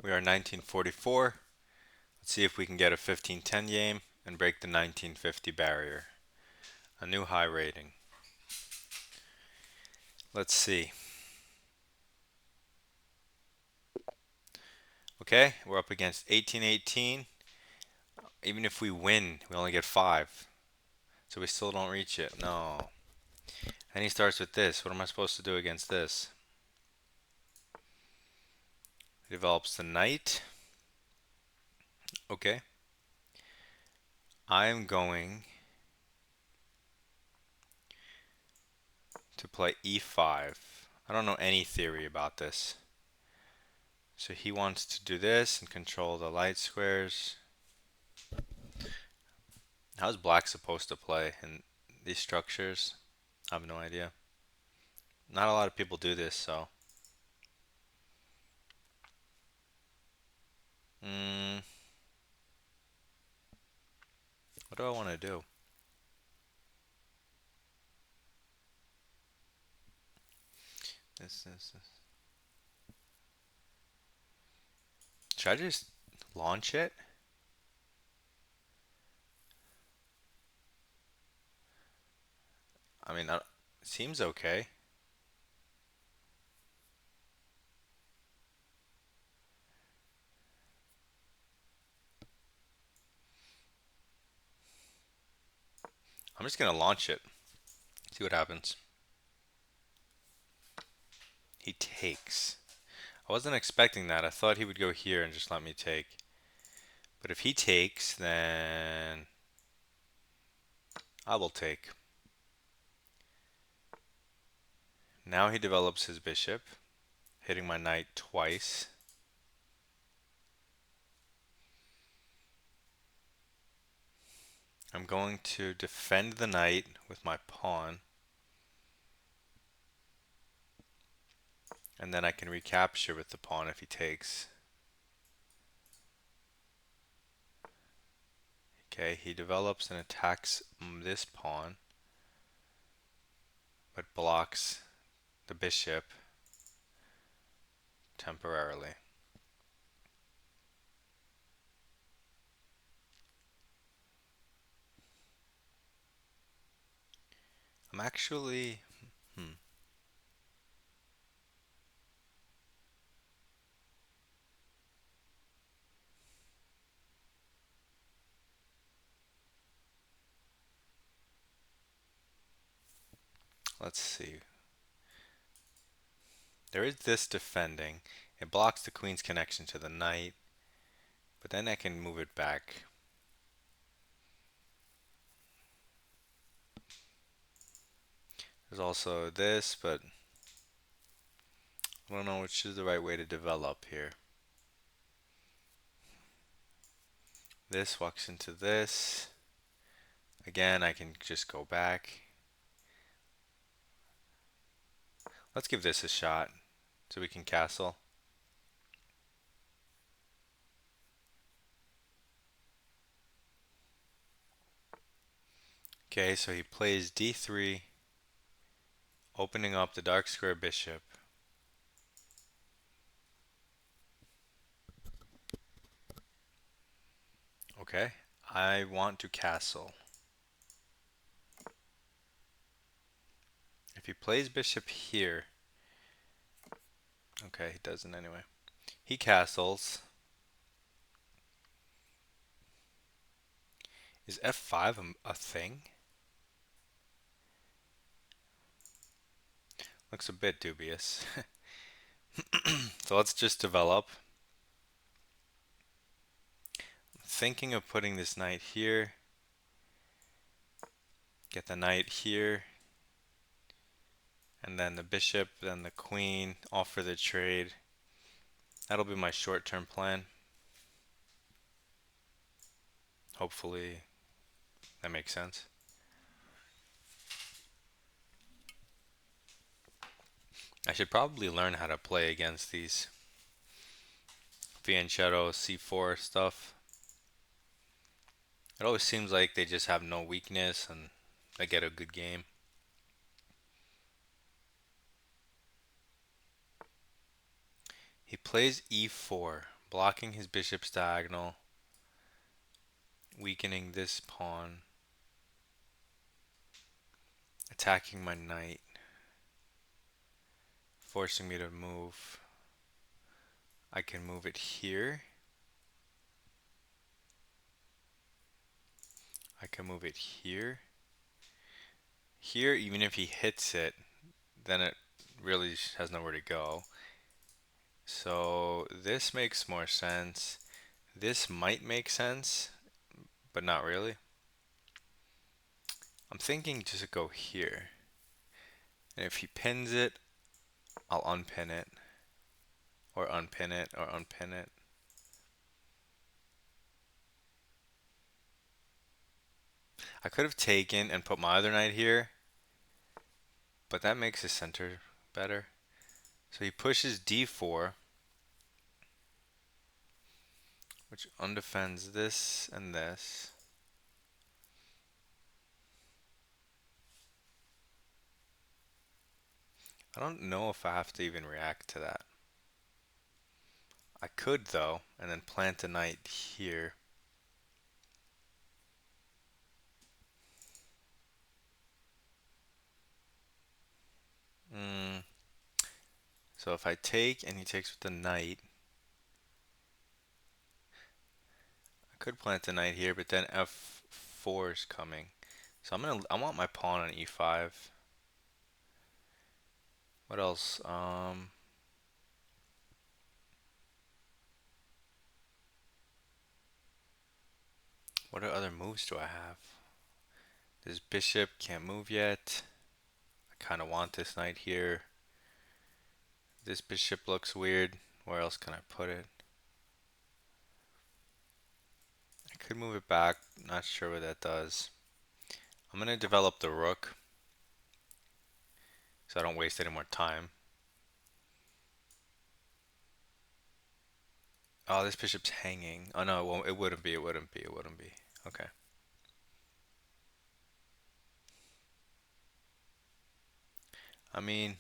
We are 1944. Let's see if we can get a 1510 game and break the 1950 barrier. A new high rating. Let's see. Okay, we're up against 1818. Even if we win, we only get 5. So we still don't reach it. No. And he starts with this. What am I supposed to do against this? He develops the knight. Okay. I'm going to play e5. I don't know any theory about this. So he wants to do this and control the light squares. How's black supposed to play in these structures? I have no idea. Not a lot of people do this, so. Mm, what do I want to do? This. Should I just launch it? I mean, it seems okay. I'm just gonna launch it. See what happens. He takes. I wasn't expecting that. I thought he would go here and just let me take. But if he takes, then I will take. Now he develops his bishop, hitting my knight twice. I'm going to defend the knight with my pawn. And then I can recapture with the pawn if he takes. Okay, he develops and attacks this pawn, but blocks the bishop temporarily. I'm actually, hmm, let's see. There is this defending. It blocks the queen's connection to the knight, but then I can move it back. There's also this, but I don't know which is the right way to develop here. This walks into this. Again, I can just go back. Let's give this a shot so we can castle. Okay, so he plays d3, opening up the dark square bishop. Okay, I want to castle. If he plays bishop here, okay, he doesn't anyway. He castles. Is f5 a thing? Looks a bit dubious. So let's just develop. Thinking of putting this knight here. Get the knight here. And then the bishop, then the queen, offer the trade. That'll be my short-term plan. Hopefully that makes sense. I should probably learn how to play against these fianchetto c4 stuff. It always seems like they just have no weakness and they get a good game. He plays e4, blocking his bishop's diagonal, weakening this pawn, attacking my knight, forcing me to move. I can move it here. I can move it here. Here, even if he hits it, then it really has nowhere to go. So this makes more sense. This might make sense, but not really. I'm thinking just go here. And if he pins it, I'll unpin it. Or unpin it, or unpin it. I could have taken and put my other knight here, but that makes his center better. So he pushes d4, which undefends this and this. I don't know if I have to even react to that. I could though, and then plant a knight here. So if I take and he takes with the knight, I could plant a knight here, but then f4 is coming. So I want my pawn on e5. What else? What other moves do I have? This bishop can't move yet. I kind of want this knight here. This bishop looks weird. Where else can I put it? I could move it back. Not sure what that does. I'm going to develop the rook so I don't waste any more time. Oh, this bishop's hanging. Oh no, it wouldn't be. It wouldn't be. It wouldn't be. Okay. I mean,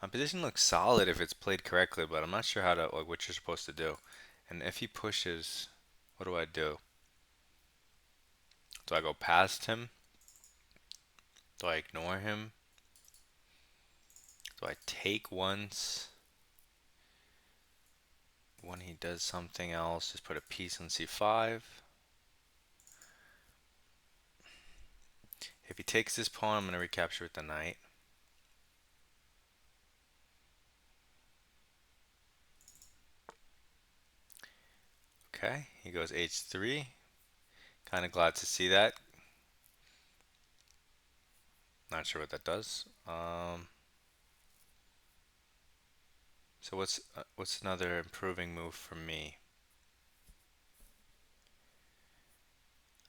my position looks solid if it's played correctly, but I'm not sure how to like what you're supposed to do. And if he pushes, what do I do? Do I go past him? Do I ignore him? Do I take once? When he does something else, just put a piece on c5. If he takes this pawn, I'm going to recapture with the knight. Okay, he goes h3. Kind of glad to see that. Not sure what that does. So what's another improving move for me?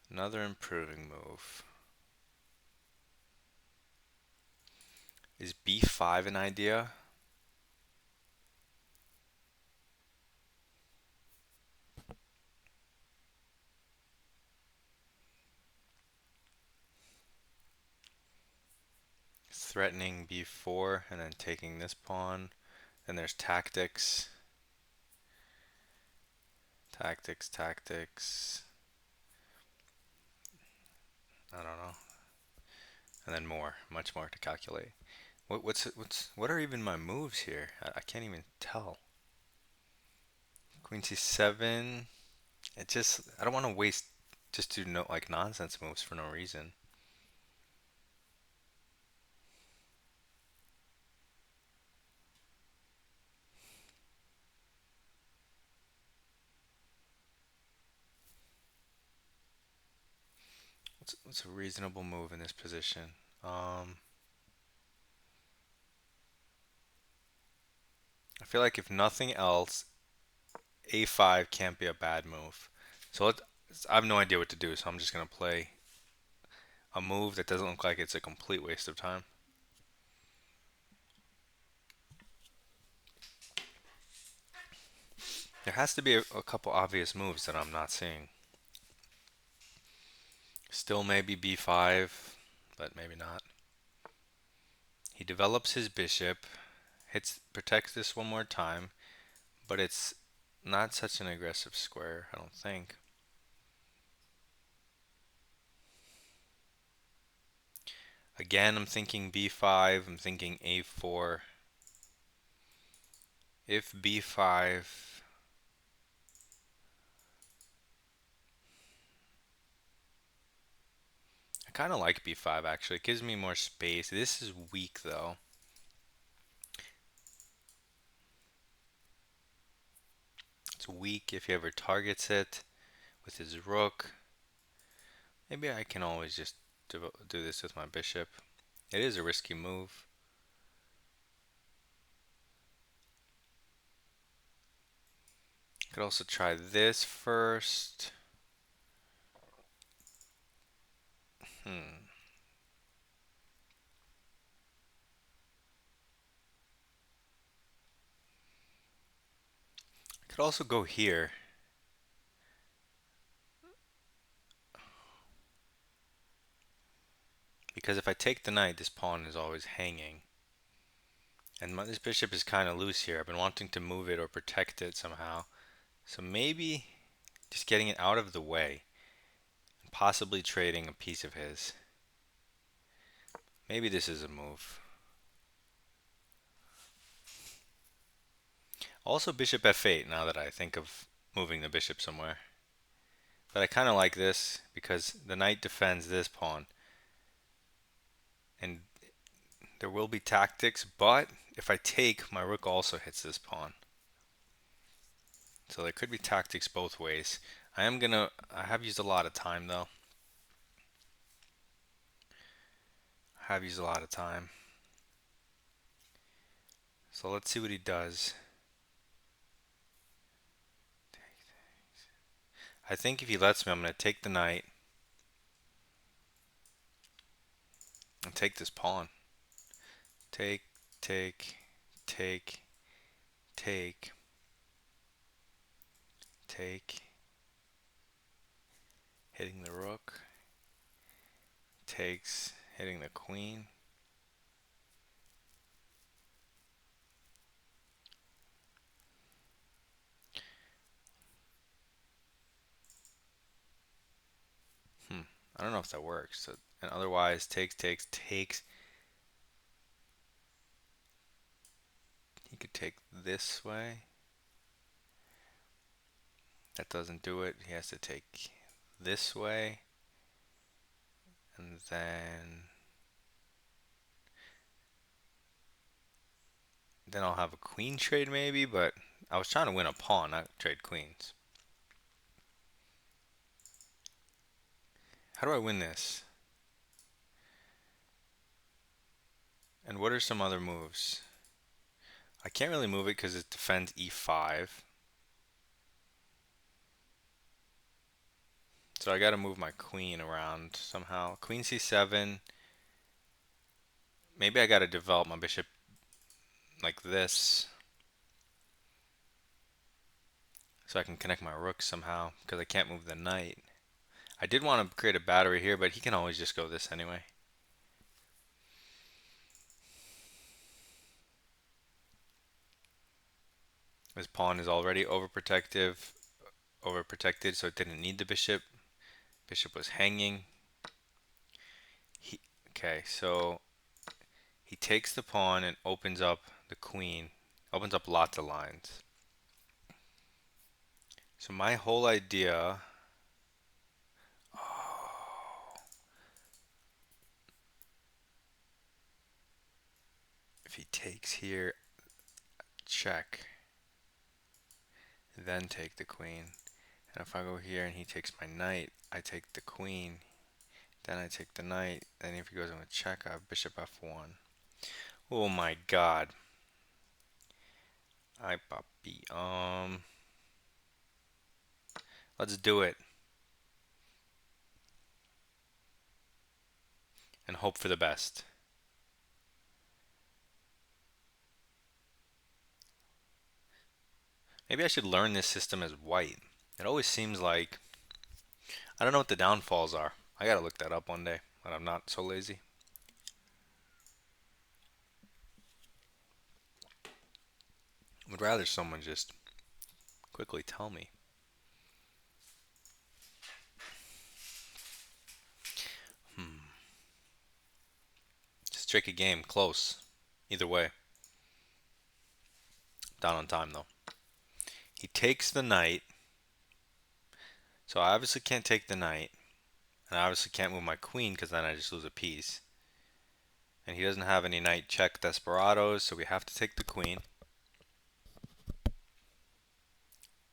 Another improving move. Is b5 an idea? Threatening b4 and then taking this pawn. Then there's tactics. Tactics. I don't know. And then more, much more to calculate. What are even my moves here? I can't even tell. Queen c7. I don't want to waste just do no like nonsense moves for no reason. What's a reasonable move in this position? I feel like if nothing else, a5 can't be a bad move. So I have no idea what to do, so I'm just gonna play a move that doesn't look like it's a complete waste of time. There has to be a couple obvious moves that I'm not seeing. Still maybe b5, but maybe not. He develops his bishop, protects this one more time, but it's not such an aggressive square, I don't think. Again, I'm thinking b5, I'm thinking a4. If b5, I kind of like b5 actually. It gives me more space. This is weak though. It's weak if he ever targets it with his rook. Maybe I can always just do this with my bishop. It is a risky move. Could also try this first. Hmm. Could also go here. Because if I take the knight, this pawn is always hanging. And this bishop is kind of loose here. I've been wanting to move it or protect it somehow. So maybe just getting it out of the way. And possibly trading a piece of his. Maybe this is a move. Also bishop f8 now that I think of moving the bishop somewhere. But I kind of like this because the knight defends this pawn. And there will be tactics, but if I take, my rook also hits this pawn. So there could be tactics both ways. I have used a lot of time though. I have used a lot of time. So let's see what he does. I think if he lets me, I'm going to take the knight and take this pawn. Take, take, take, take, take. Hitting the rook. Takes, hitting the queen. I don't know if that works. So, and otherwise, takes, takes, takes. He could take this way. That doesn't do it. He has to take this way. And then I'll have a queen trade maybe, but I was trying to win a pawn, not trade queens. How do I win this? And what are some other moves? I can't really move it because it defends e5. So I gotta move my queen around somehow. Queen c7. Maybe I gotta develop my bishop like this. So I can connect my rook somehow because I can't move the knight. I did want to create a battery here, but he can always just go this anyway. His pawn is already overprotected, so it didn't need the bishop. Bishop was hanging. Okay, so he takes the pawn and opens up the queen, opens up lots of lines. So my whole idea, if he takes here, check, then take the queen. And if I go here and he takes my knight, I take the queen, then I take the knight, and if he goes in with check, I have bishop f1. Oh my god. Ay papi. Let's do it. And hope for the best. Maybe I should learn this system as white. It always seems like, I don't know what the downfalls are. I gotta look that up one day when I'm not so lazy. Would rather someone just Quickly tell me. Hmm. It's a tricky game. Close. Either way. Down on time though. He takes the knight. So I obviously can't take the knight. And I obviously can't move my queen because then I just lose a piece. And he doesn't have any knight check desperados, so we have to take the queen.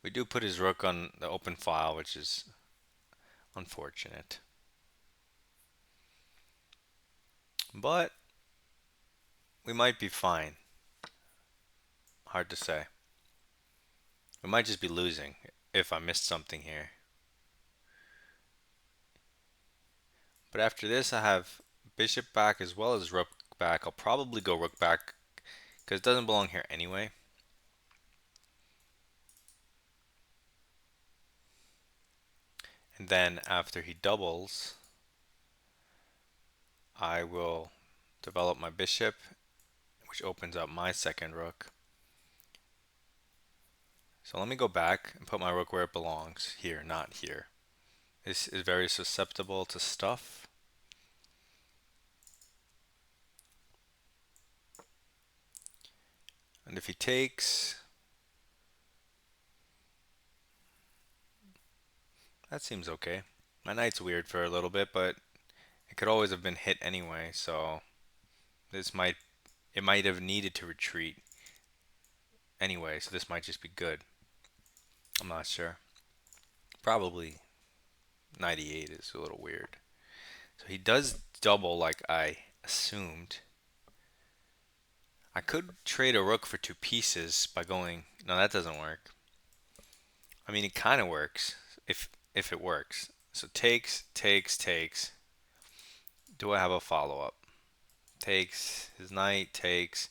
We do put his rook on the open file, which is unfortunate. But we might be fine. Hard to say. We might just be losing if I missed something here. But after this, I have bishop back as well as rook back. I'll probably go rook back because it doesn't belong here anyway. And then after he doubles, I will develop my bishop, which opens up my second rook. So let me go back and put my rook where it belongs. Here, not here. This is very susceptible to stuff. And if he takes, that seems okay. My knight's weird for a little bit, but it could always have been hit anyway, so it might have needed to retreat anyway, so this might just be good. I'm not sure. Probably 98 is a little weird. So he does double like I assumed. I could trade a rook for two pieces by going, no, that doesn't work. I mean, it kind of works if it works. So takes, takes, takes. Do I have a follow-up? Takes, his knight, takes.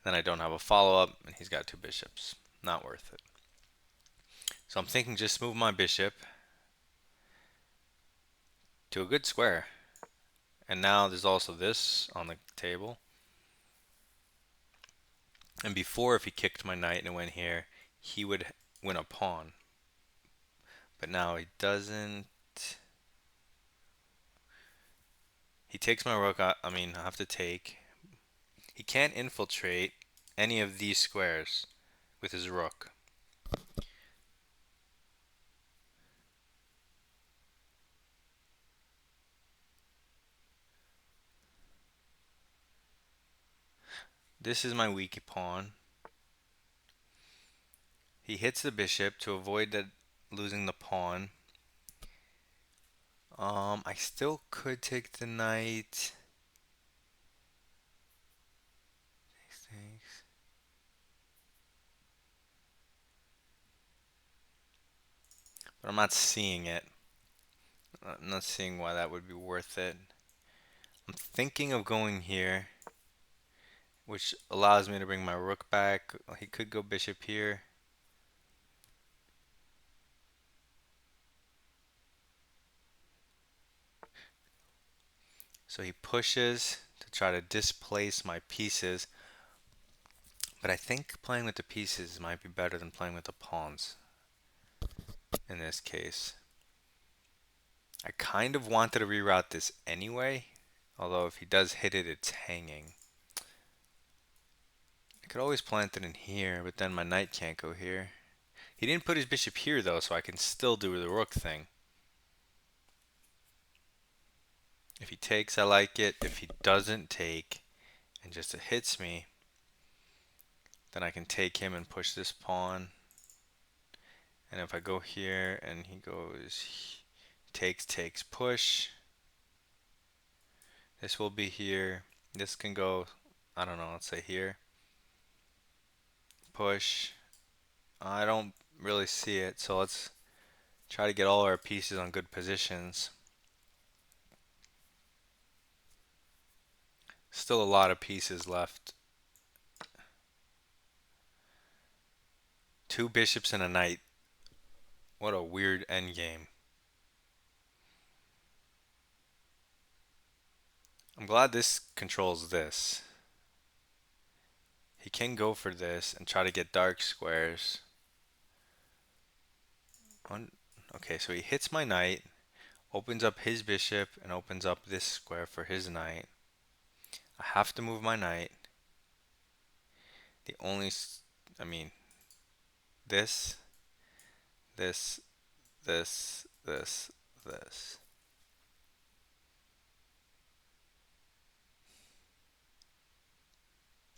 Then I don't have a follow-up, and he's got two bishops. Not worth it. So I'm thinking just move my bishop to a good square. And now there's also this on the table. And before, if he kicked my knight and went here, he would win a pawn. But now he doesn't. He takes my rook. I mean, I have to take. He can't infiltrate any of these squares with his rook. This is my weak pawn. He hits the bishop to avoid that losing the pawn. I still could take the knight. But I'm not seeing it. I'm not seeing why that would be worth it. I'm thinking of going here, which allows me to bring my rook back. He could go bishop here. So he pushes to try to displace my pieces. But I think playing with the pieces might be better than playing with the pawns in this case. I kind of wanted to reroute this anyway, although if he does hit it, it's hanging. I could always plant it in here, but then my knight can't go here. He didn't put his bishop here though, so I can still do the rook thing. If he takes, I like it. If he doesn't take and just hits me, then I can take him and push this pawn. And if I go here and he goes takes, takes, push, this will be here. This can go, I don't know, let's say here. Push. I don't really see it, so let's try to get all our pieces on good positions. Still a lot of pieces left. Two bishops and a knight. What a weird endgame. I'm glad this controls this. He can go for this and try to get dark squares. On, okay, so he hits my knight, opens up his bishop, and opens up this square for his knight. I have to move my knight. The only, I mean, this, this, this.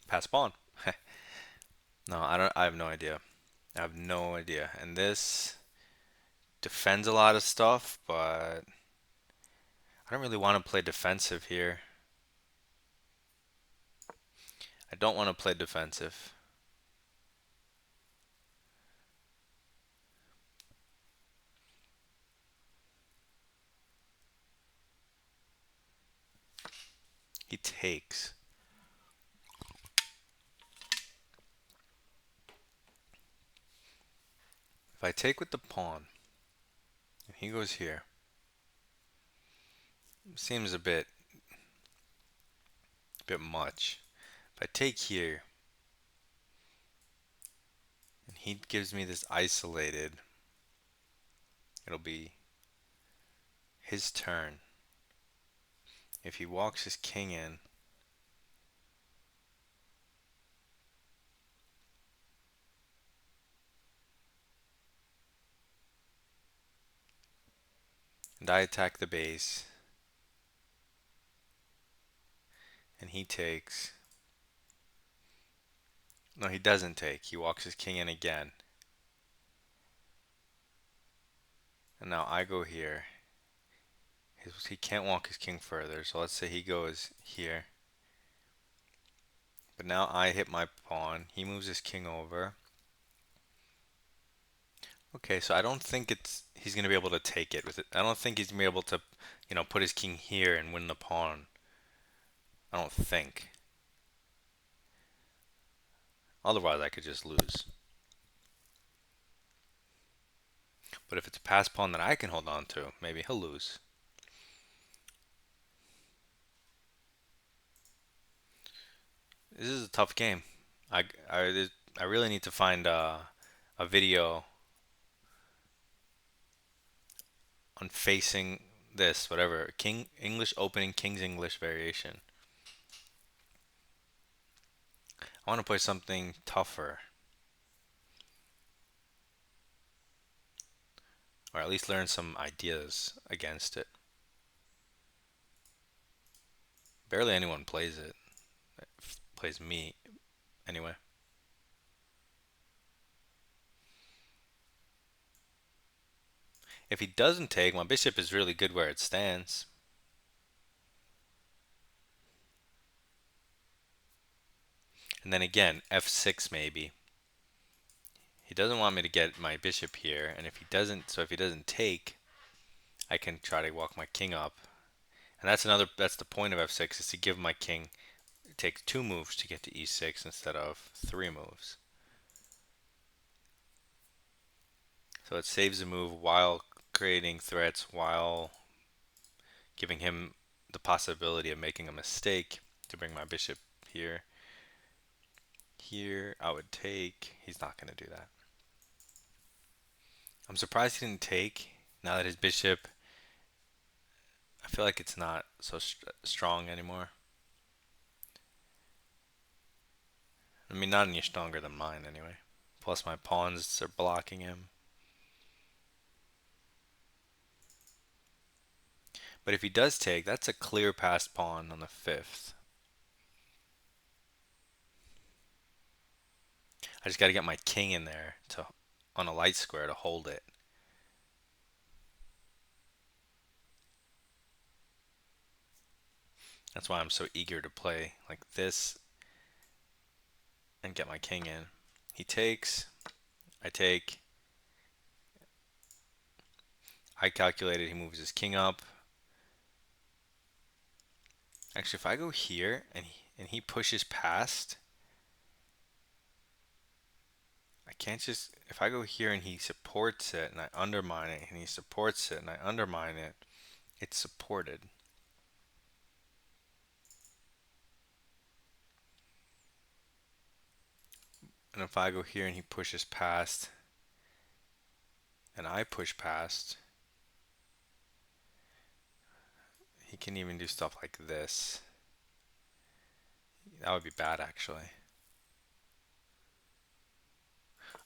Pass pawn. No, I don't. I have no idea. I have no idea. And this defends a lot of stuff, but I don't really want to play defensive here. I don't want to play defensive. He takes. If I take with the pawn, and he goes here, seems a bit much. If I take here, and he gives me this isolated, it'll be his turn. If he walks his king in, and I attack the base, and he takes. No, he doesn't take. He walks his king in again. And now I go here. He can't walk his king further, so let's say he goes here. But now I hit my pawn. He moves his king over. Okay, so I don't think he's gonna be able to take it with it. I don't think he's gonna be able to, put his king here and win the pawn. I don't think. Otherwise, I could just lose. But if it's a pass pawn that I can hold on to, maybe he'll lose. This is a tough game. I really need to find a video on facing this, whatever. King English opening, King's English variation. I want to play something tougher. Or at least learn some ideas against it. Barely anyone plays it. Plays me, anyway. If he doesn't take, my bishop is really good where it stands. And then again, f6 maybe. He doesn't want me to get my bishop here, and if he doesn't take, I can try to walk my king up. And that's the point of f6, is to give my king, it takes 2 moves to get to e6 instead of 3 moves. So it saves a move while creating threats, while giving him the possibility of making a mistake to bring my bishop here. Here, I would take. He's not going to do that. I'm surprised he didn't take. Now that his bishop, I feel like it's not so strong anymore. I mean, not any stronger than mine anyway. Plus my pawns are blocking him. But if he does take, that's a clear passed pawn on the 5th. I just got to get my king in there on a light square to hold it. That's why I'm so eager to play like this and get my king in. He takes, I take. I calculated he moves his king up. Actually, if I go here and he pushes past, I can't just, if I go here and he supports it and I undermine it and he supports it and I undermine it, it's supported. And if I go here and he pushes past, and I push past, he can even do stuff like this. That would be bad, actually.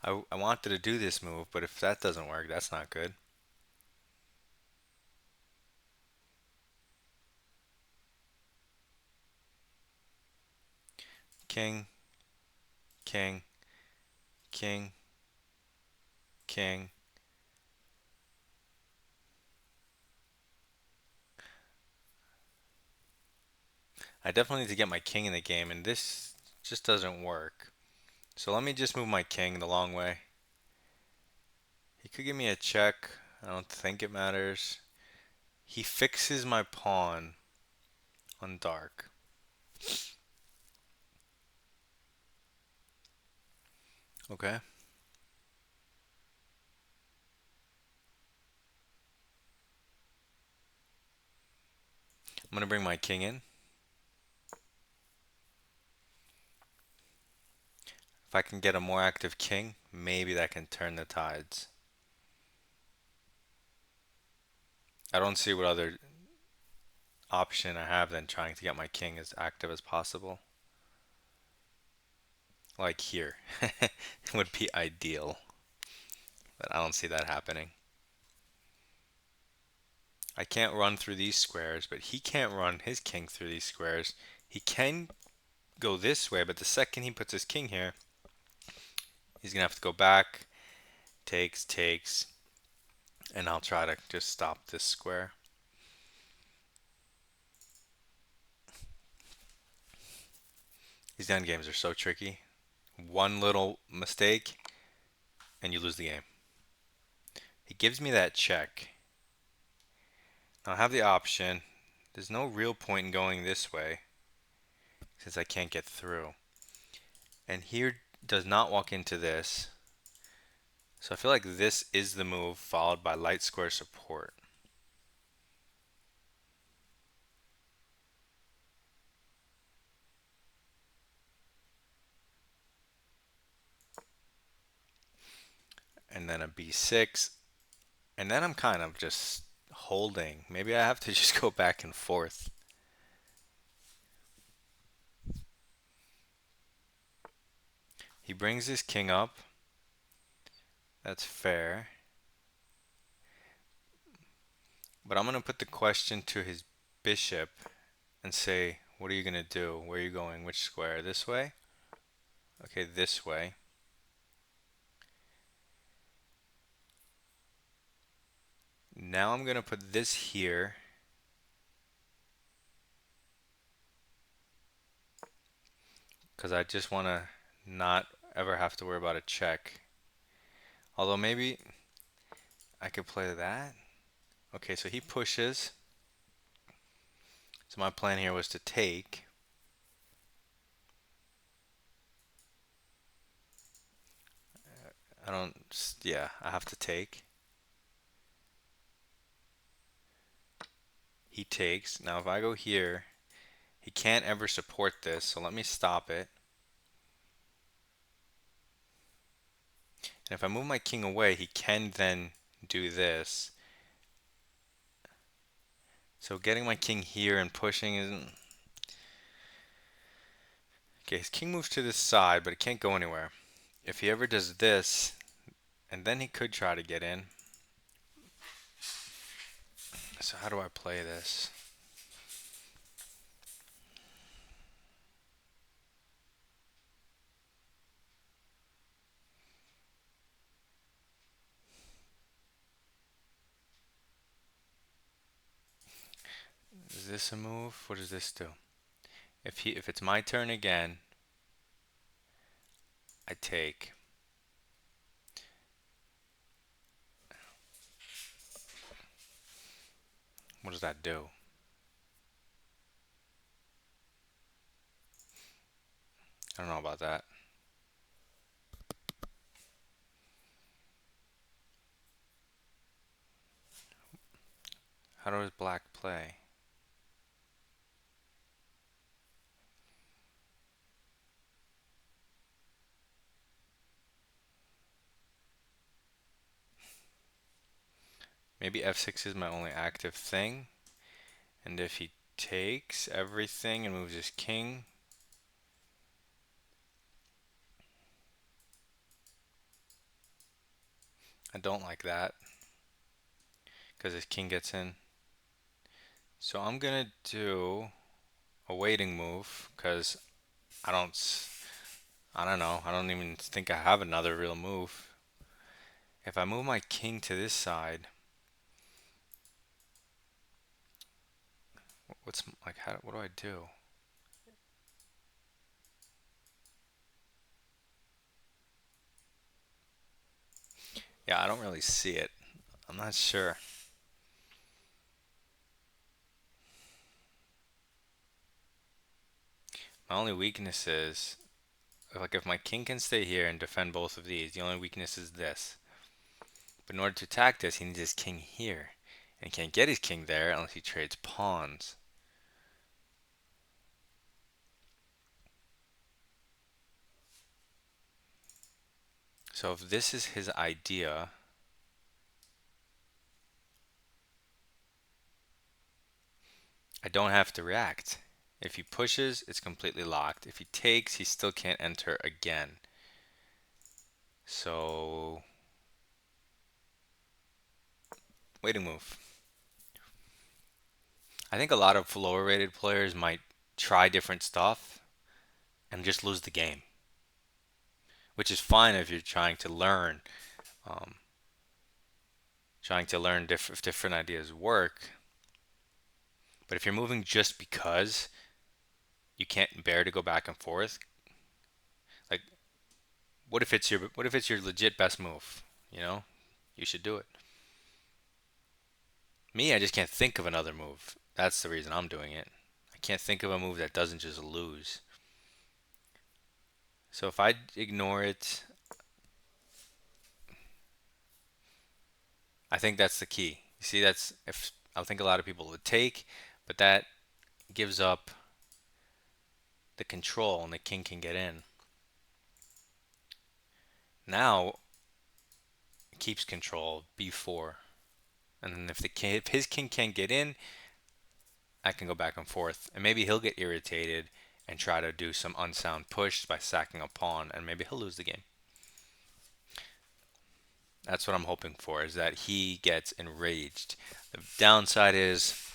I wanted to do this move, but if that doesn't work, that's not good. King, king, king, king. I definitely need to get my king in the game, and this just doesn't work. So let me just move my king the long way. He could give me a check. I don't think it matters. He fixes my pawn on dark. Okay. I'm gonna bring my king in. If I can get a more active king, maybe that can turn the tides. I don't see what other option I have than trying to get my king as active as possible. Like here. Would be ideal. But I don't see that happening. I can't run through these squares, but he can't run his king through these squares. He can go this way, but the second he puts his king here, he's gonna have to go back, takes, and I'll try to just stop this square. These end games are so tricky. One little mistake, and you lose the game. He gives me that check. Now I have the option. There's no real point in going this way, since I can't get through. And here does not walk into this. So I feel like this is the move, followed by light square support. And then a b6. And then I'm kind of just holding. Maybe I have to just go back and forth. He brings his king up. That's fair. But I'm going to put the question to his bishop and say, what are you going to do? Where are you going? Which square? This way? Okay, this way. Now I'm going to put this here. Because I just want to not ever have to worry about a check. Although maybe I could play that. Okay, so he pushes. So my plan here was to take. I don't, yeah, I have to take. He takes. Now if I go here, he can't ever support this, so let me stop it. And if I move my king away, he can then do this. So getting my king here and pushing isn't... Okay, his king moves to this side, but it can't go anywhere. If he ever does this, and then he could try to get in. So how do I play this? Is this a move? What does this do? If it's my turn again, I take. What does that do? I don't know about that. How does black play? Maybe f6 is my only active thing. And if he takes everything and moves his king, I don't like that because his king gets in. So I'm gonna do a waiting move because I don't, I don't know. I don't even think I have another real move. If I move my king to this side, what's like, what do I do? Yeah, I don't really see it. I'm not sure. My only weakness is, like, if my king can stay here and defend both of these, the only weakness is this. But in order to attack this, he needs his king here. And he can't get his king there unless he trades pawns. So if this is his idea, I don't have to react. If he pushes, it's completely locked. If he takes, he still can't enter again. So, waiting move. I think a lot of lower rated players might try different stuff and just lose the game, which is fine if you're um, trying to learn if different ideas work. But if you're moving just because you can't bear to go back and forth, like what if it's your legit best move? You know, you should do it. Me, I just can't think of another move. That's the reason I'm doing it. I can't think of a move that doesn't just lose. So if I ignore it, I think that's the key. You see, that's if I think a lot of people would take, but that gives up the control and the king can get in. Now it keeps control b4. And then if his king can't get in, I can go back and forth. And maybe he'll get irritated and try to do some unsound push by sacking a pawn, and maybe he'll lose the game. That's what I'm hoping for, is that he gets enraged. The downside is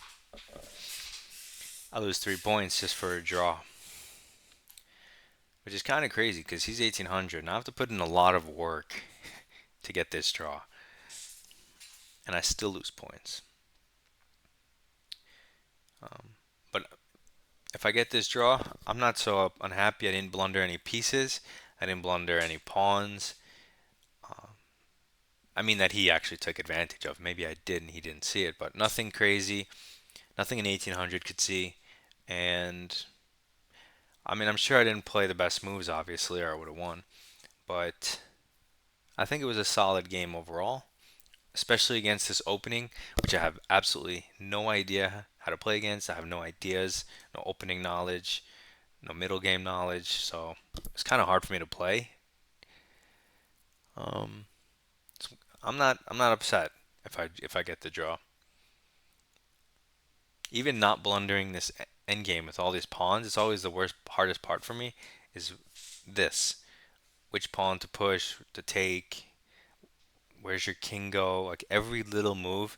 I lose 3 points just for a draw, which is kind of crazy because he's 1800 and I have to put in a lot of work to get this draw, and I still lose points. But if I get this draw, I'm not so unhappy. I didn't blunder any pieces. I didn't blunder any pawns. I mean that he actually took advantage of. Maybe I did and he didn't see it, but nothing crazy. Nothing an 1800 could see. And I mean, I'm sure I didn't play the best moves, obviously, or I would have won. But I think it was a solid game overall, especially against this opening, which I have absolutely no idea how to play against. I have no ideas, no opening knowledge, no middle game knowledge. So it's kind of hard for me to play. Um, I'm not upset if I get the draw. Even not blundering this endgame with all these pawns, it's always the hardest part for me is this. Which pawn to push, to take, where's your king go? Like every little move,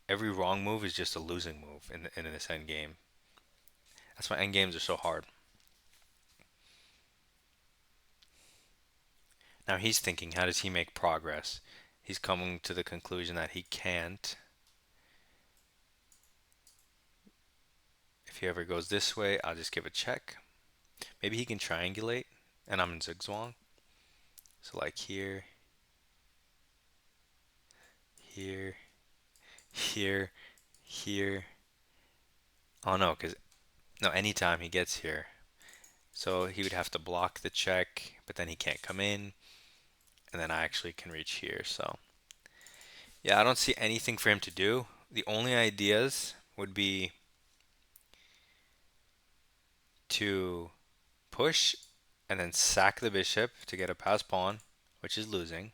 every wrong move is just a losing move in this endgame. That's why endgames are so hard. Now he's thinking, how does he make progress? He's coming to the conclusion that he can't. If he ever goes this way, I'll just give a check. Maybe he can triangulate, and I'm in zigzag. So like here, here, here, here. Oh no, because no, anytime he gets here. So he would have to block the check, but then he can't come in, and then I actually can reach here. So yeah, I don't see anything for him to do. The only ideas would be to push and then sack the bishop to get a pass pawn, which is losing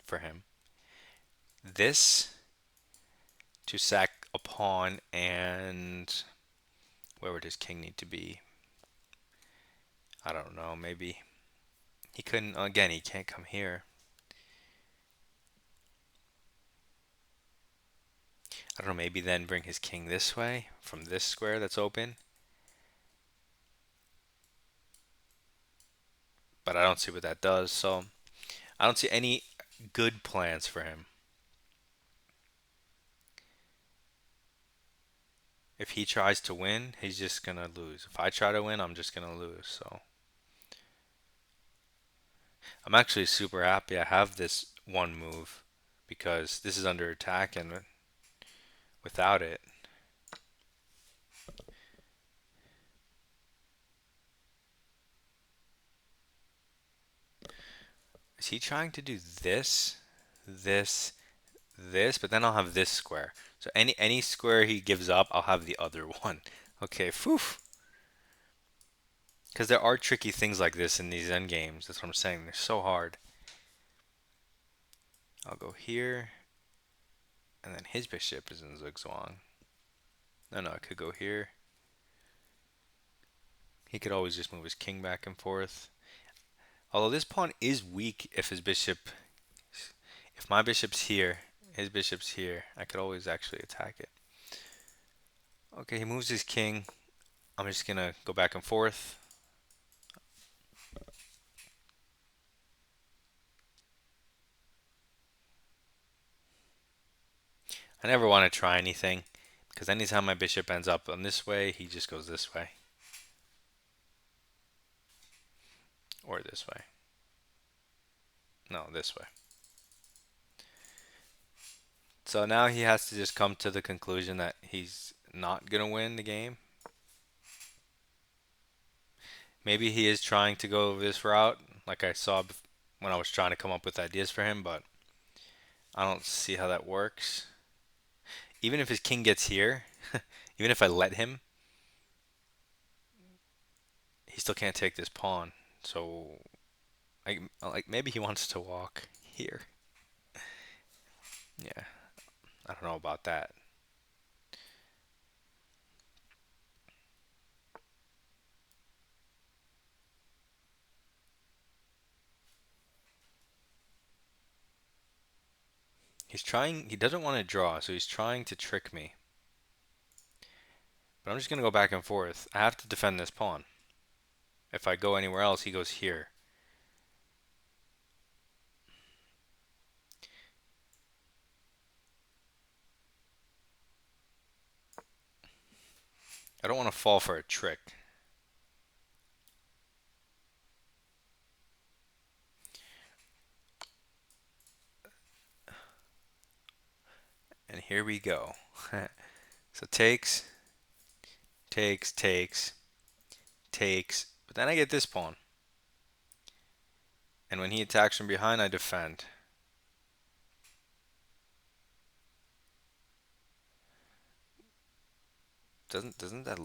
for him. This to sack a pawn, and where would his king need to be? I don't know, maybe he couldn't, again, he can't come here. I don't know, maybe then bring his king this way from this square that's open. But I don't see what that does, so I don't see any good plans for him. If he tries to win, he's just gonna lose. If I try to win, I'm just gonna lose. So I'm actually super happy I have this one move because this is under attack, and without it, is he trying to do this, this, this? But then I'll have this square. So any square he gives up, I'll have the other one. Okay, phew. Because there are tricky things like this in these end games. That's what I'm saying. They're so hard. I'll go here, and then his bishop is in zugzwang. No, I could go here. He could always just move his king back and forth. Although this pawn is weak if his bishop, if my bishop's here, his bishop's here, I could always actually attack it. Okay, he moves his king. I'm just gonna go back and forth. I never want to try anything because anytime my bishop ends up on this way, he just goes this way or this way. No, this way. So now he has to just come to the conclusion that he's not gonna win the game. Maybe he is trying to go this route, like I saw when I was trying to come up with ideas for him, but I don't see how that works. Even if his king gets here, even if I let him, he still can't take this pawn. So, like maybe he wants to walk here. Yeah, I don't know about that. He's trying, he doesn't want to draw, so he's trying to trick me. But I'm just going to go back and forth. I have to defend this pawn. If I go anywhere else, he goes here. I don't want to fall for a trick. And here we go. So takes, takes, takes, takes. But then I get this pawn. And when he attacks from behind, I defend. Doesn't that...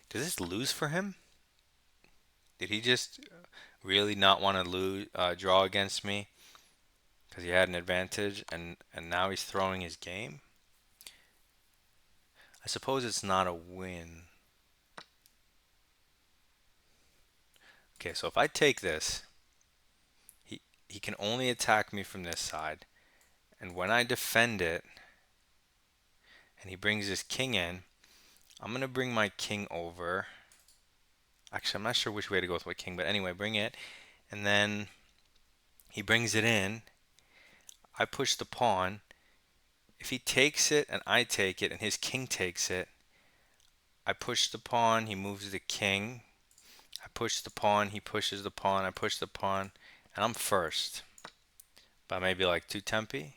Does this lose for him? Did he just really not want to lose, draw against me because he had an advantage, and now he's throwing his game? I suppose it's not a win. Okay, so if I take this, he he can only attack me from this side, and when I defend it, and he brings his king in, I'm gonna bring my king over. Actually, I'm not sure which way to go with my king, but anyway, bring it, and then he brings it in. I push the pawn. If he takes it and I take it and his king takes it, I push the pawn, he moves the king. I push the pawn, he pushes the pawn, I push the pawn, and I'm first. By maybe like 2 tempi.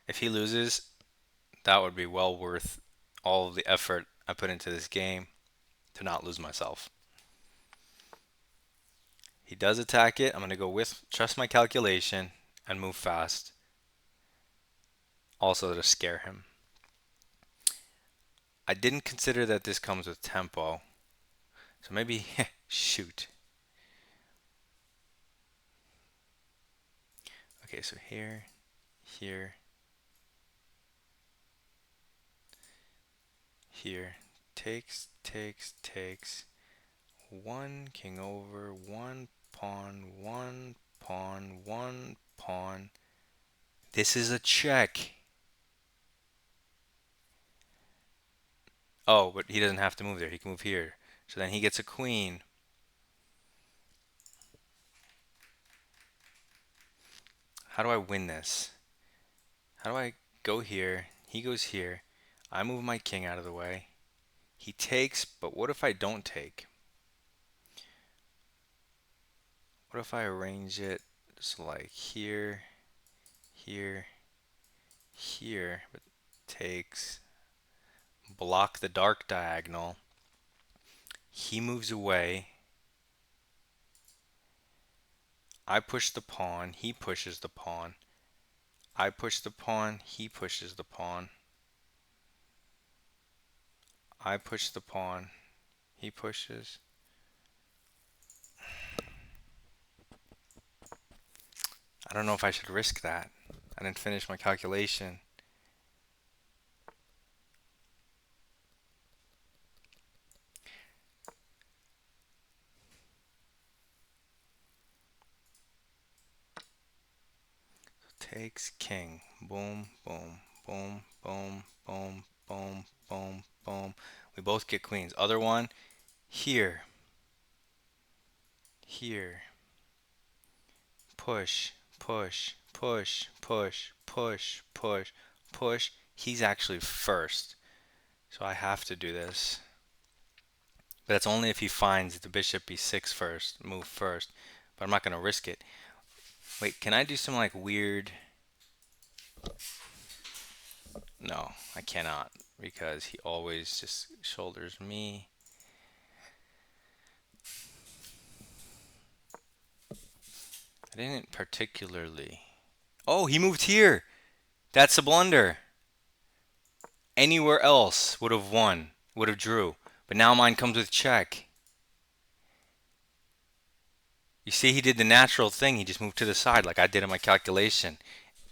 If he loses, that would be well worth all of the effort I put into this game to not lose myself. He does attack it. I'm going to go with trust my calculation and move fast. also to scare him. I didn't consider that this comes with tempo. So maybe, shoot. Okay, so here, here, here. Takes, takes, takes. One king over, one pawn, one pawn, one pawn. This is a check. Oh, but he doesn't have to move there. He can move here. So then he gets a queen. How do I win this? How do I go here? He goes here. I move my king out of the way. He takes, but what if I don't take? What if I arrange it so like here, here, here, but takes, block the dark diagonal. He moves away. I push the pawn. He pushes the pawn. I push the pawn. He pushes the pawn. I push the pawn. He pushes. I don't know if I should risk that. I didn't finish my calculation. Takes king. Boom, boom, boom, boom, boom, boom, boom, boom. We both get queens. Other one, here, here. Push, push, push, push, push, push, push. He's actually first. So I have to do this. But that's only if he finds the bishop b6 first, move first. But I'm not going to risk it. Wait, can I do some like weird... No, I cannot, because he always just shoulders me. I didn't particularly... Oh, he moved here! That's a blunder. Anywhere else would have won, would have drew. But now mine comes with check. You see, he did the natural thing. He just moved to the side like I did in my calculation.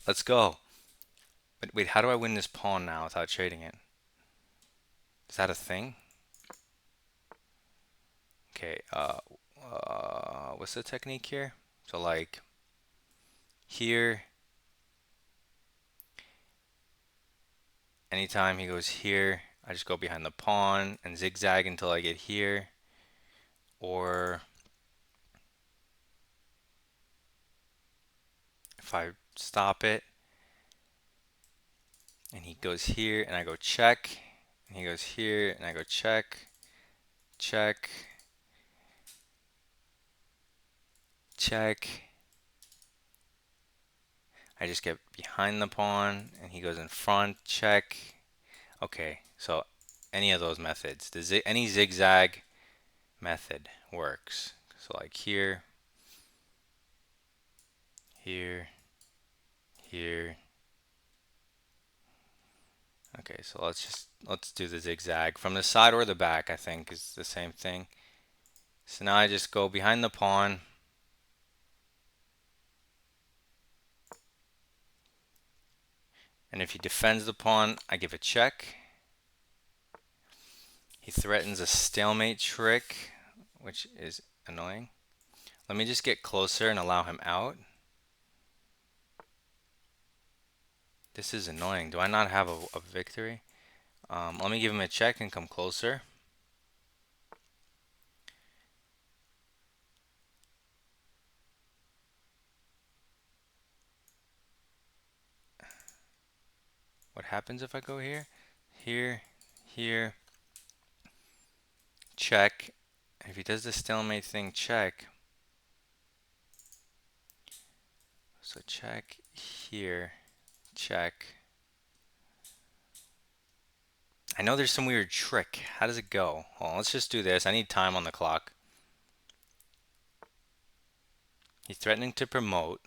Let's go. But wait, how do I win this pawn now without trading it? Is that a thing? Okay, what's the technique here? So like here, anytime he goes here, I just go behind the pawn and zigzag until I get here. Or if I stop it and he goes here and I go check, and he goes here and I go check, check, check. I just get behind the pawn and he goes in front, check. Okay, so any of those methods, any zigzag method works. So like here, here, here. Okay, so let's do the zigzag from the side or the back. I think is the same thing. So now I just go behind the pawn. And if he defends the pawn, I give a check. He threatens a stalemate trick, which is annoying. Let me just get closer and allow him out. This is annoying. Do I not have a victory? Let me give him a check and come closer. What happens if I go here? Here, here, check. If he does the stalemate thing, check. So check here, check. I know there's some weird trick. How does it go? Well, let's just do this. I need time on the clock. He's threatening to promote,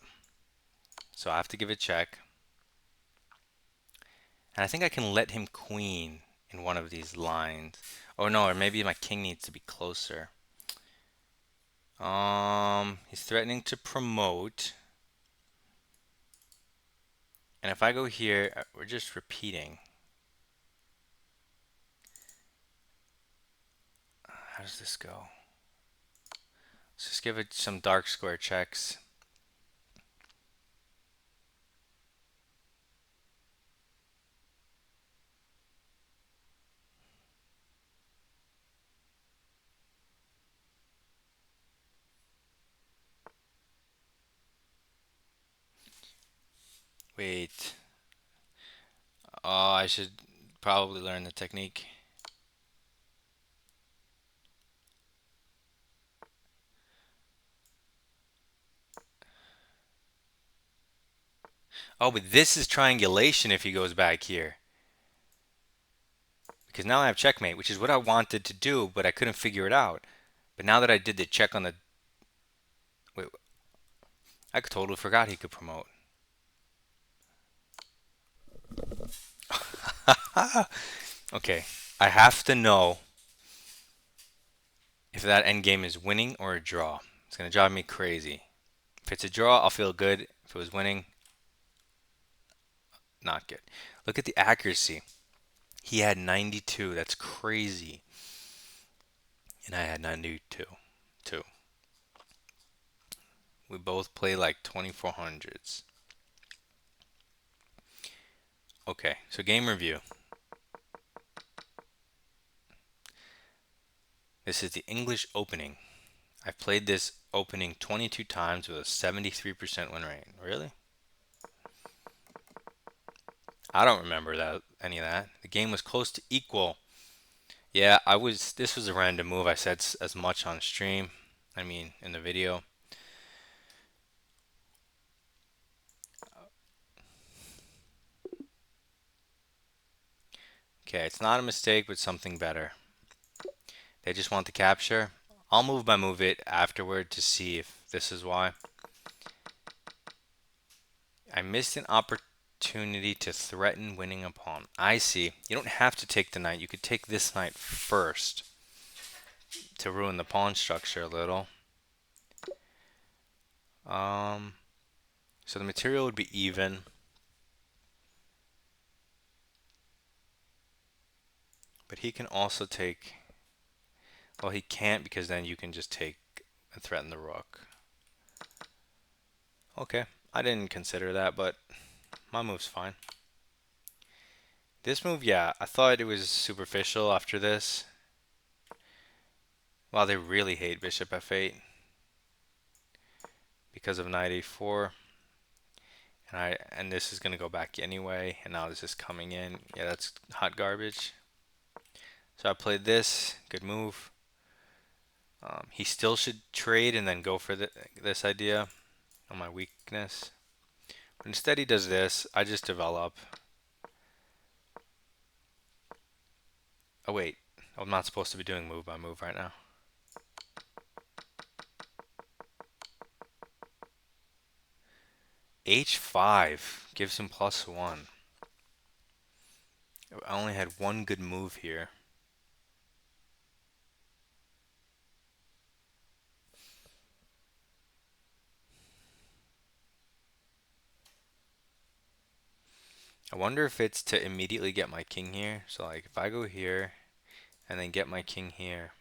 so I have to give a check. And I think I can let him queen in one of these lines. Oh no, or maybe my king needs to be closer. He's threatening to promote. And if I go here, we're just repeating. How does this go? Let's just give it some dark square checks. Wait. Oh, I should probably learn the technique. Oh, but this is triangulation if he goes back here. Because now I have checkmate, which is what I wanted to do, but I couldn't figure it out. But now that I did the check on the... Wait, I totally forgot he could promote. Okay, I have to know if that endgame is winning or a draw. It's going to drive me crazy. If it's a draw, I'll feel good. If it was winning, not good. Look at the accuracy. He had 92. That's crazy. And I had 92 too. We both play like 2400s. Okay, so game review. This is the English opening. I've played this opening 22 times with a 73% win rate. Really? I don't remember that any of that. The game was close to equal. Yeah, this was a random move. I said as much on stream. I mean, in the video. Okay, it's not a mistake, but something better. They just want the capture. I'll move by move it afterward to see if this is why. I missed an opportunity to threaten winning a pawn. I see. You don't have to take the knight. You could take this knight first to ruin the pawn structure a little. So the material would be even. But he can also take... Well, he can't because then you can just take and threaten the rook. Okay, I didn't consider that, but my move's fine. This move, yeah, I thought it was superficial after this. Wow, they really hate bishop f8 because of knight a4. And this is gonna go back anyway, and now this is coming in. Yeah, that's hot garbage. So I played this, good move. He still should trade and then go for this idea on my weakness. But instead he does this. I just develop. Oh wait, I'm not supposed to be doing move by move right now. H5 gives him +1. I only had one good move here. I wonder if it's to immediately get my king here. So like if I go here and then get my king here,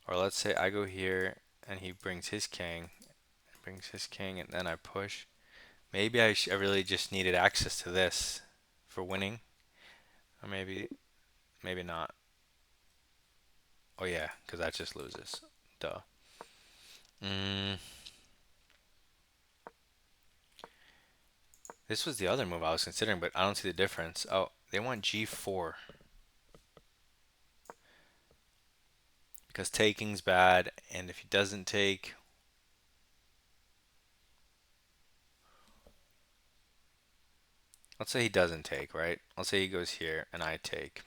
or let's say I go here and he brings his king, and then I push. Maybe I really just needed access to this for winning, or maybe not. Oh yeah, because that just loses. Duh. Mm, this was the other move I was considering, but I don't see the difference. Oh, they want g4 because taking's bad, and if he doesn't take, let's say he doesn't take, right? Let's say he goes here and I take.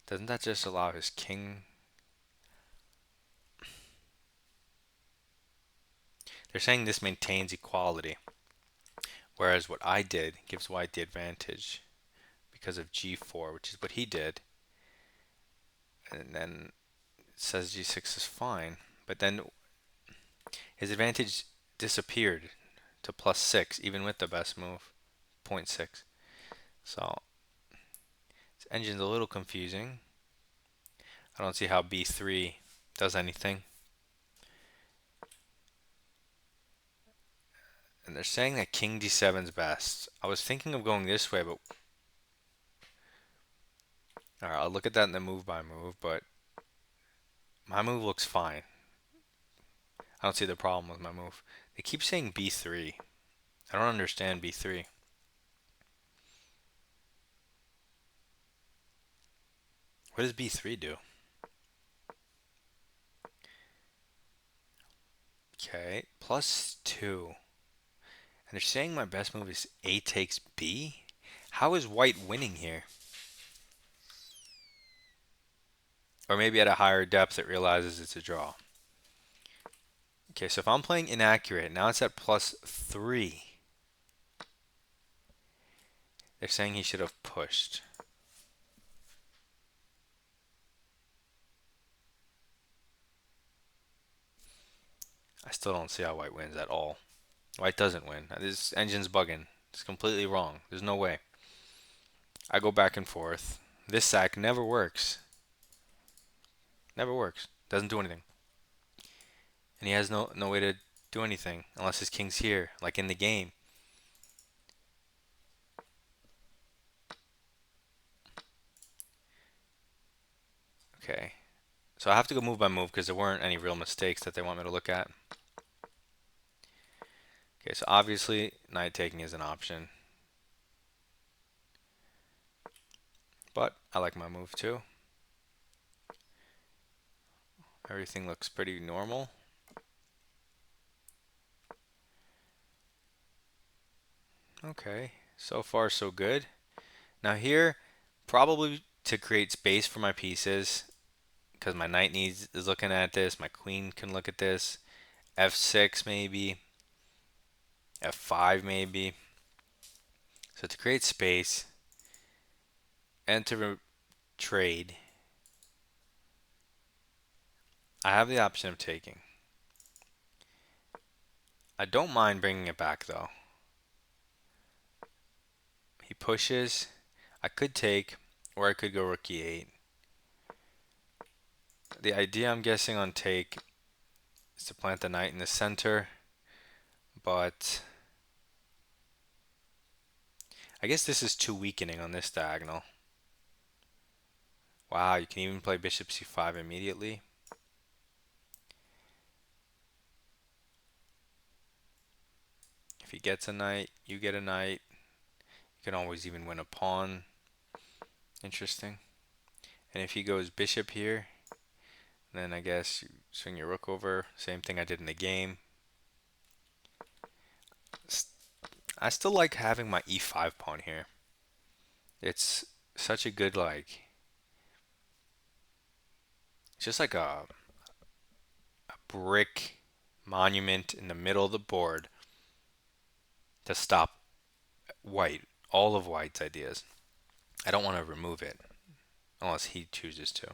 Doesn't that just allow his king? They're saying this maintains equality, Whereas what I did gives white the advantage because of g4, which is what he did. And then it says g6 is fine. But then his advantage disappeared to +6, even with the best move, 0.6. So this engine's a little confusing. I don't see how b3 does anything. And they're saying that king d7 is best. I was thinking of going this way, but alright, I'll look at that in the move by move, but my move looks fine. I don't see the problem with my move. They keep saying b3. I don't understand b3. What does b3 do? Okay, +2. And they're saying my best move is a takes b? How is white winning here? Or maybe at a higher depth it realizes it's a draw. Okay, so if I'm playing inaccurate, now it's at +3. They're saying he should have pushed. I still don't see how white wins at all. White doesn't win. This engine's bugging. It's completely wrong. There's no way. I go back and forth. This sack never works. Never works. Doesn't do anything. And he has no way to do anything unless his king's here, like in the game. Okay. So I have to go move by move because there weren't any real mistakes that they want me to look at. Okay, so obviously knight taking is an option. But I like my move too. Everything looks pretty normal. Okay, so far so good. Now here, probably to create space for my pieces, because my knight is looking at this, my queen can look at this, f6 maybe, f5 maybe. So to create space and to trade, I have the option of taking. I don't mind bringing it back though. He pushes. I could take, or I could go rook e8. The idea I'm guessing on take is to plant the knight in the center, but I guess this is too weakening on this diagonal. Wow, you can even play bishop c5 immediately. If he gets a knight, you get a knight. You can always even win a pawn. Interesting. And if he goes bishop here, then I guess you swing your rook over. Same thing I did in the game. I still like having my e5 pawn here. It's such a good, like, it's just like a brick monument in the middle of the board to stop white, all of white's ideas. I don't want to remove it unless he chooses to.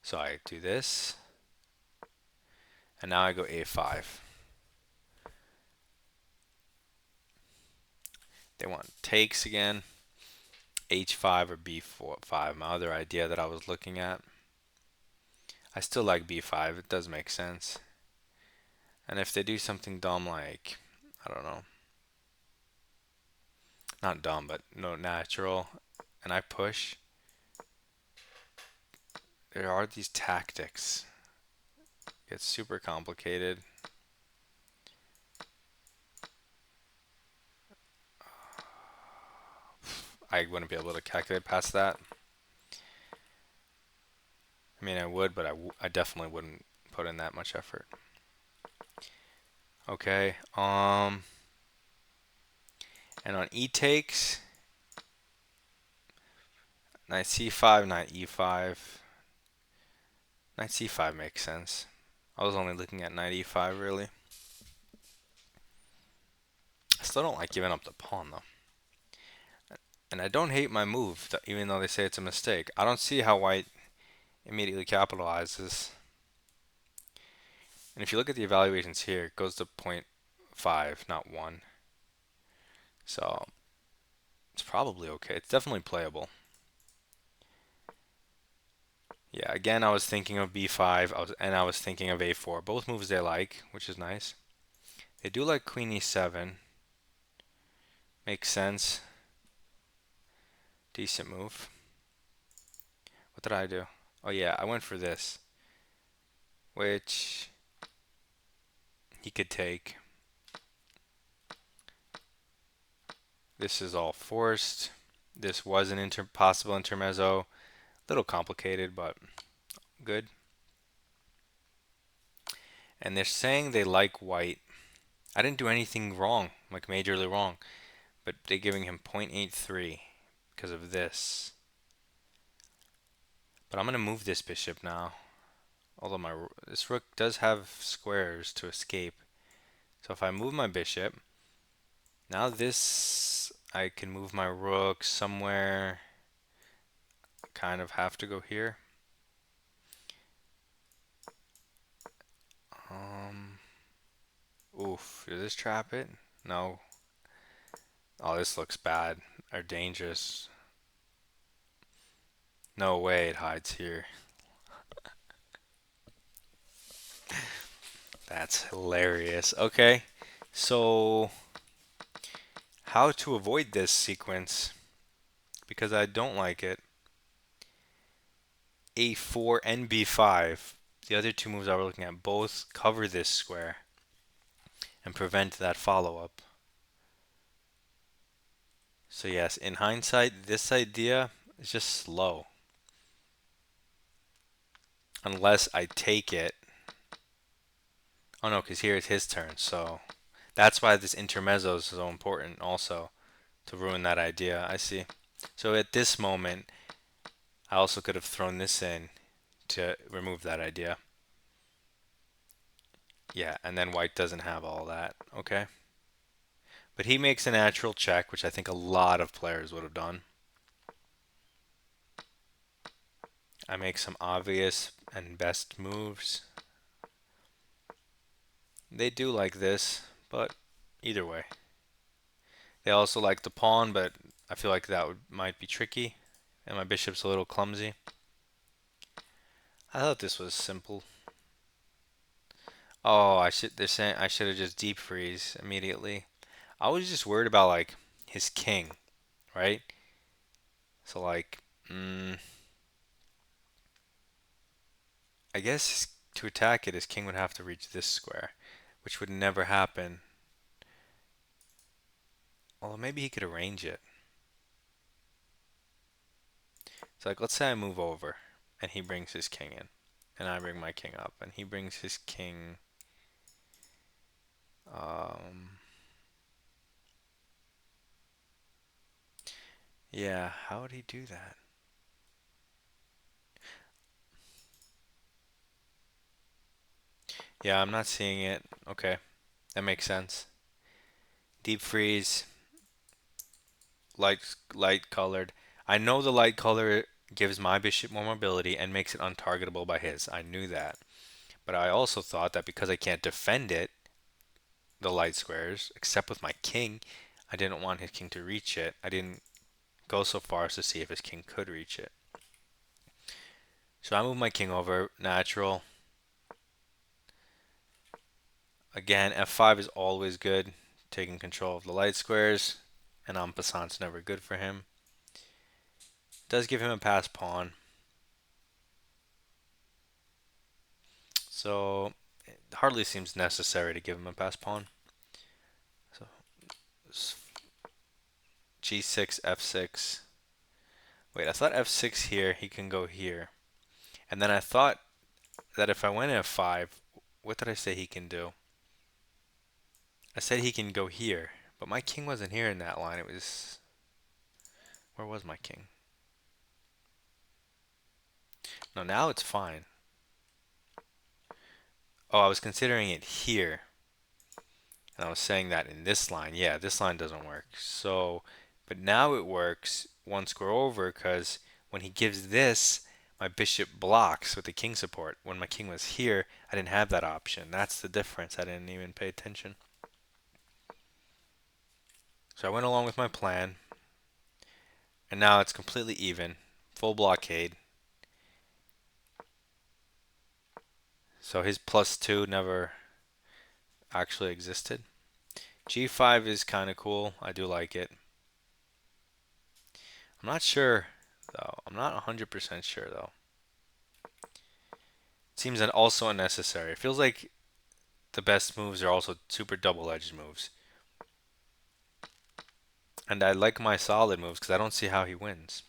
So I do this, and now I go a5. They want takes again, h5 or b5, my other idea that I was looking at. I still like b5, it does make sense. And if they do something dumb like, I don't know, not dumb, but no natural, and I push, there are these tactics. It gets super complicated. I wouldn't be able to calculate past that. I mean, I would, but I definitely wouldn't put in that much effort. Okay, and on e takes, knight c5, knight e5. Knight c5 makes sense. I was only looking at knight e5 really. still don't like giving up the pawn though. And I don't hate my move, even though they say it's a mistake. I don't see how white immediately capitalizes. And if you look at the evaluations here, it goes to 0.5, not 1. So it's probably okay. It's definitely playable. Yeah, again, I was thinking of b5, I was thinking of a4. Both moves they like, which is nice. They do like queen e7. Makes sense. Decent move. What did I do? Oh yeah, I went for this, which he could take. This is all forced. This was an possible intermezzo. Little complicated, but good. And they're saying they like white. I didn't do anything wrong, like majorly wrong, but they're giving him 0.83 because of this. But I'm going to move this bishop now. Although this rook does have squares to escape. So if I move my bishop, now this, I can move my rook somewhere. Kind of have to go here. Oof, does this trap it? No. Oh, this looks bad or dangerous. No way it hides here. That's hilarious. Okay, so how to avoid this sequence, because I don't like it. A4 and B5, the other two moves I were looking at, both cover this square and prevent that follow-up. So yes, in hindsight, this idea is just slow. Unless I take it. Oh no, because here it's his turn, so that's why this intermezzo is so important also, to ruin that idea. I see. So at this moment, I also could have thrown this in to remove that idea. Yeah, and then white doesn't have all that. Okay. But he makes a natural check, which I think a lot of players would have done. I make some obvious and best moves. They do like this, but either way. They also like the pawn, but I feel like might be tricky. And my bishop's a little clumsy. I thought this was simple. Oh, they're saying I should have just deep freeze immediately. I was just worried about like his king, right? So like, I guess to attack it, his king would have to reach this square, which would never happen. Although maybe he could arrange it. So like, let's say I move over, and he brings his king in, and I bring my king up, and he brings his king. Yeah, how would he do that? Yeah, I'm not seeing it. Okay, that makes sense. Deep freeze, light colored. I know the light color gives my bishop more mobility and makes it untargetable by his. I knew that. But I also thought that because I can't defend it, the light squares, except with my king, I didn't want his king to reach it. I didn't go so far as to see if his king could reach it. So I move my king over, natural. Again, f5 is always good, taking control of the light squares, and en passant's never good for him. Does give him a pass pawn. So it hardly seems necessary to give him a pass pawn. So g6, f6. Wait, I thought f6 here, he can go here. And then I thought that if I went f5, what did I say he can do? I said he can go here, but my king wasn't here in that line. It was... Where was my king? No, now it's fine. Oh, I was considering it here. And I was saying that in this line, yeah, this line doesn't work. So, but now it works one square over because when he gives this, my bishop blocks with the king support. When my king was here, I didn't have that option. That's the difference. I didn't even pay attention. So I went along with my plan, and now it's completely even, full blockade. So his +2 never actually existed. G5 is kind of cool. I do like it. I'm not sure, though. I'm not 100% sure, though. Seems also unnecessary. It feels like the best moves are also super double-edged moves. And I like my solid moves because I don't see how he wins.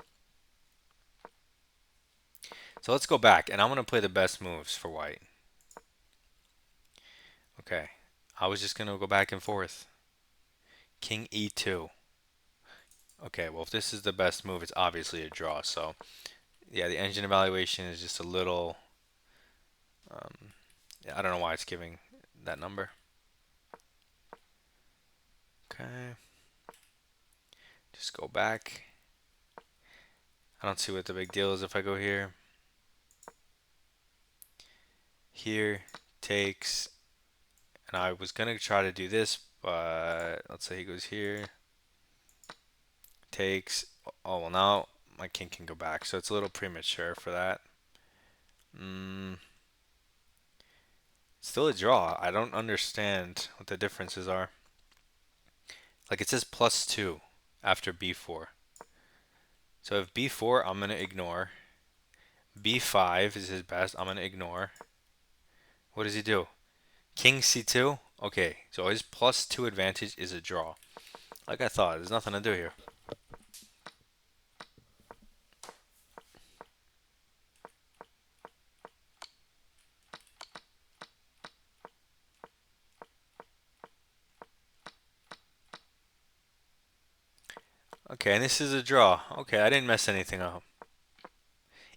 So let's go back, and I'm going to play the best moves for white. Okay. I was just going to go back and forth. King E2. Okay, well, if this is the best move, it's obviously a draw. So, yeah, the engine evaluation is just a little... I don't know why it's giving that number. Okay. Just go back. I don't see what the big deal is if I go here. Here, takes, and I was gonna try to do this, but let's say he goes here, takes. Oh well, now my king can go back, so it's a little premature for that. Still a draw. I don't understand what the differences are. Like it says +2 after b4. So if b4, I'm gonna ignore. b5 is his best. I'm gonna ignore. What does he do? King c2. Okay, so his +2 advantage is a draw. Like I thought, there's nothing to do here. Okay, and this is a draw. Okay, I didn't mess anything up.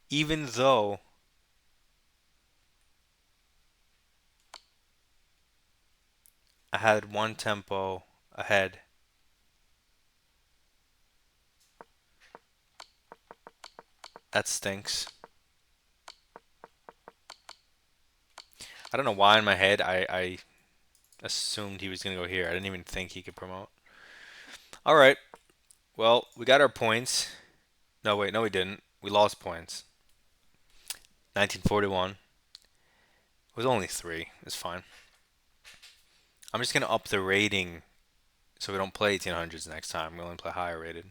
Even though I had one tempo ahead. That stinks. I don't know why in my head I assumed he was going to go here. I didn't even think he could promote. All right. Well, we got our points. No, wait, no, we didn't. We lost points. 1941. It was only 3. It's fine. I'm just going to up the rating so we don't play 1800s next time. We only play higher rated.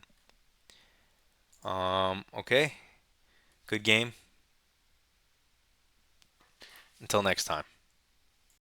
Okay. Good game. Until next time.